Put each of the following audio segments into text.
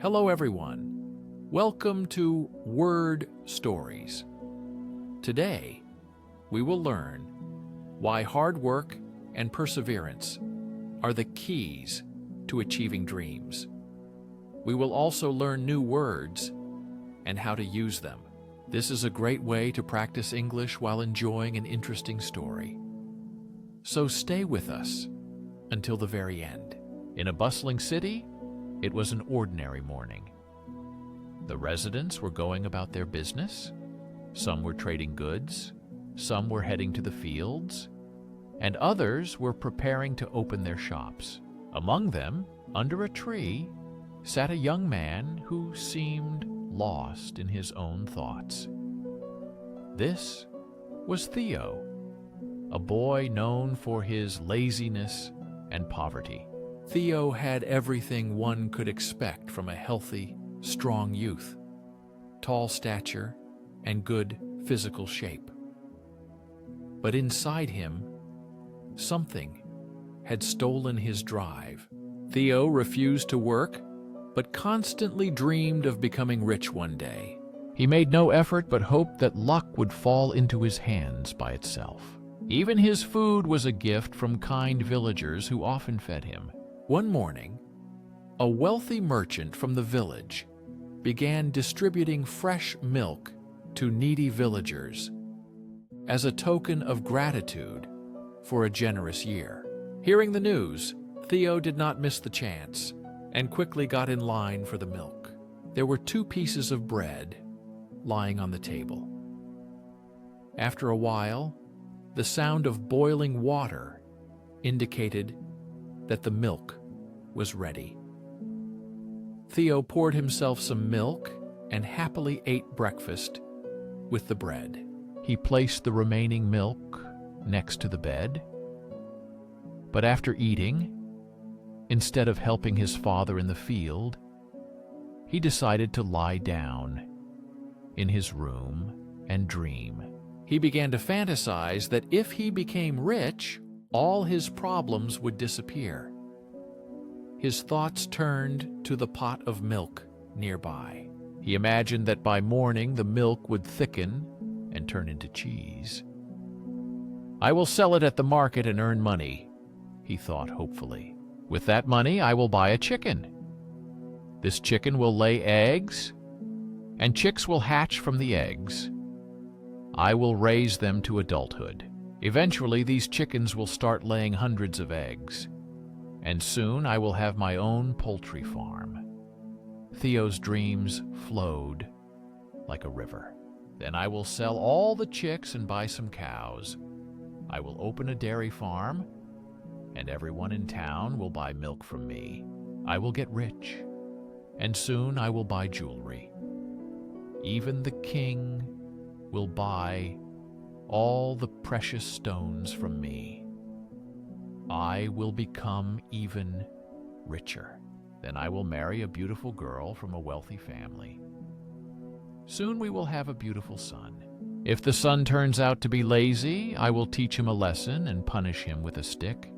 Hello everyone. Welcome to Word Stories. Today, we will learn why hard work and perseverance are the keys to achieving dreams. We will also learn new words and how to use them. This is a great way to practice English while enjoying an interesting story. So stay with us until the very end. In a bustling city, it was an ordinary morning. The residents were going about their business. Some were trading goods, some were heading to the fields, and others were preparing to open their shops. Among them, under a tree, sat a young man who seemed lost in his own thoughts. This was Theo, a boy known for his laziness and poverty. Theo had everything one could expect from a healthy, strong youth: tall stature and good physical shape. But inside him, something had stolen his drive. Theo refused to work, but constantly dreamed of becoming rich one day. He made no effort but hoped that luck would fall into his hands by itself. Even his food was a gift from kind villagers who often fed him. One morning, a wealthy merchant from the village began distributing fresh milk to needy villagers as a token of gratitude for a generous year. Hearing the news, Theo did not miss the chance and quickly got in line for the milk. There were 2 pieces of bread lying on the table. After a while, the sound of boiling water indicated that the milk was ready. Theo poured himself some milk and happily ate breakfast with the bread. He placed the remaining milk next to the bed, but after eating, instead of helping his father in the field, he decided to lie down in his room and dream. He began to fantasize that if he became rich, all his problems would disappear. His thoughts turned to the pot of milk nearby. He imagined that by morning the milk would thicken and turn into cheese. "I will sell it at the market and earn money," he thought hopefully. "With that money, I will buy a chicken. This chicken will lay eggs, and chicks will hatch from the eggs. I will raise them to adulthood. Eventually, these chickens will start laying hundreds of eggs, and soon I will have my own poultry farm." Theo's dreams flowed like a river. "Then I will sell all the chicks and buy some cows. I will open a dairy farm, and everyone in town will buy milk from me. I will get rich, and soon I will buy jewelry. Even the king will buy all the precious stones from me. I will become even richer. Then I will marry a beautiful girl from a wealthy family. Soon we will have a beautiful son. If the son turns out to be lazy, I will teach him a lesson and punish him with a stick.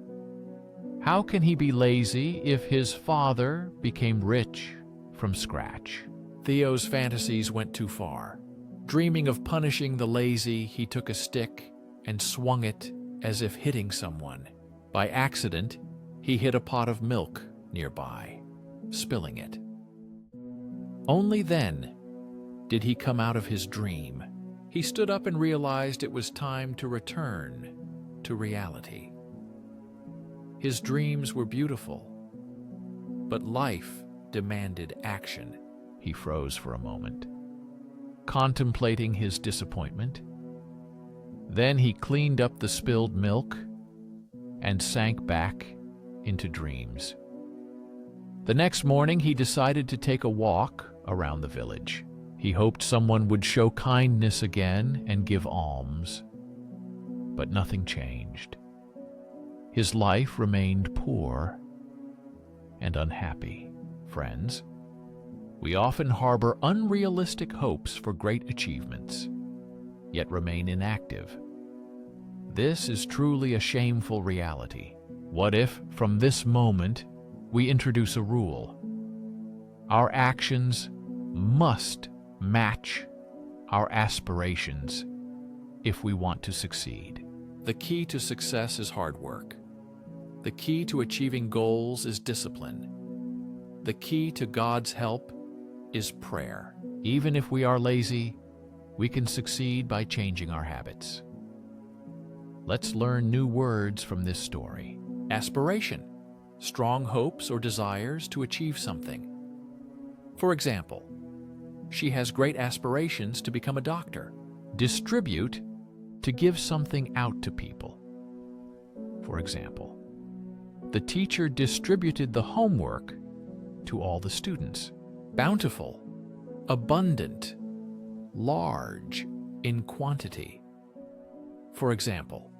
How can he be lazy if his father became rich from scratch?" Theo's fantasies went too far. Dreaming of punishing the lazy, he took a stick and swung it as if hitting someone. By accident, he hit a pot of milk nearby, spilling it. Only then did he come out of his dream. He stood up and realized it was time to return to reality. His dreams were beautiful, but life demanded action. He froze for a moment, contemplating his disappointment. Then he cleaned up the spilled milk and sank back into dreams. The next morning, he decided to take a walk around the village. He hoped someone would show kindness again and give alms. But nothing changed. His life remained poor and unhappy. Friends, we often harbor unrealistic hopes for great achievements, yet remain inactive. This is truly a shameful reality. What if, from this moment, we introduce a rule? Our actions must match our aspirations if we want to succeed. The key to success is hard work. The key to achieving goals is discipline. The key to God's help is prayer. Even if we are lazy, we can succeed by changing our habits. Let's learn new words from this story. Aspiration, strong hopes or desires to achieve something. For example, she has great aspirations to become a doctor. Distribute, to give something out to people. For example, the teacher distributed the homework to all the students. Bountiful, abundant, large in quantity. For example,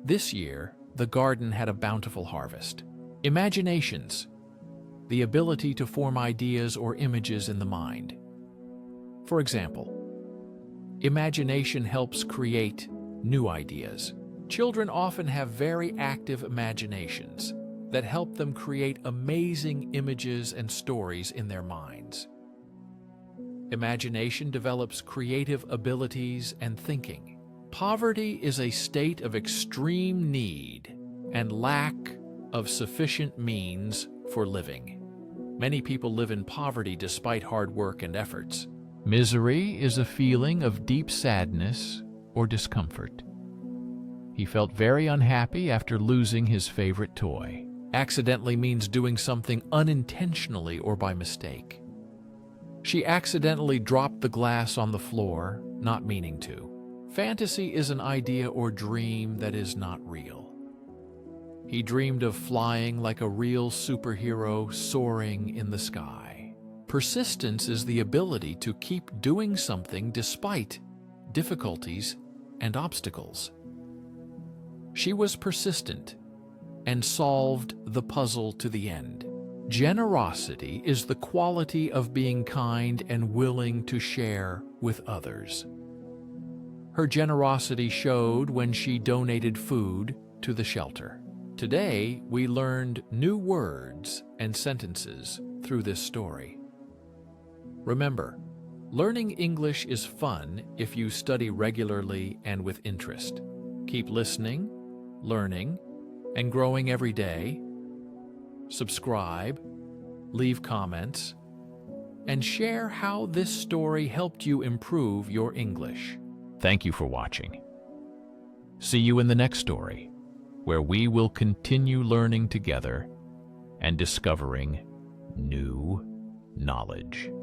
this year the garden had a bountiful harvest. Imaginations, the ability to form ideas or images in the mind. For example, imagination helps create new ideas. Children often have very active imaginations that help them create amazing images and stories in their minds. Imagination develops creative abilities and thinking. Poverty is a state of extreme need and lack of sufficient means for living. Many people live in poverty despite hard work and efforts. Misery is a feeling of deep sadness or discomfort. He felt very unhappy after losing his favorite toy. Accidentally means doing something unintentionally or by mistake. She accidentally dropped the glass on the floor, not meaning to. Fantasy is an idea or dream that is not real. He dreamed of flying like a real superhero soaring in the sky. Persistence is the ability to keep doing something despite difficulties and obstacles. She was persistent and solved the puzzle to the end. Generosity is the quality of being kind and willing to share with others. Her generosity showed when she donated food to the shelter. Today, we learned new words and sentences through this story. Remember, learning English is fun if you study regularly and with interest. Keep listening, learning, and growing every day. Subscribe, leave comments, and share how this story helped you improve your English. Thank you for watching. See you in the next story, where we will continue learning together and discovering new knowledge.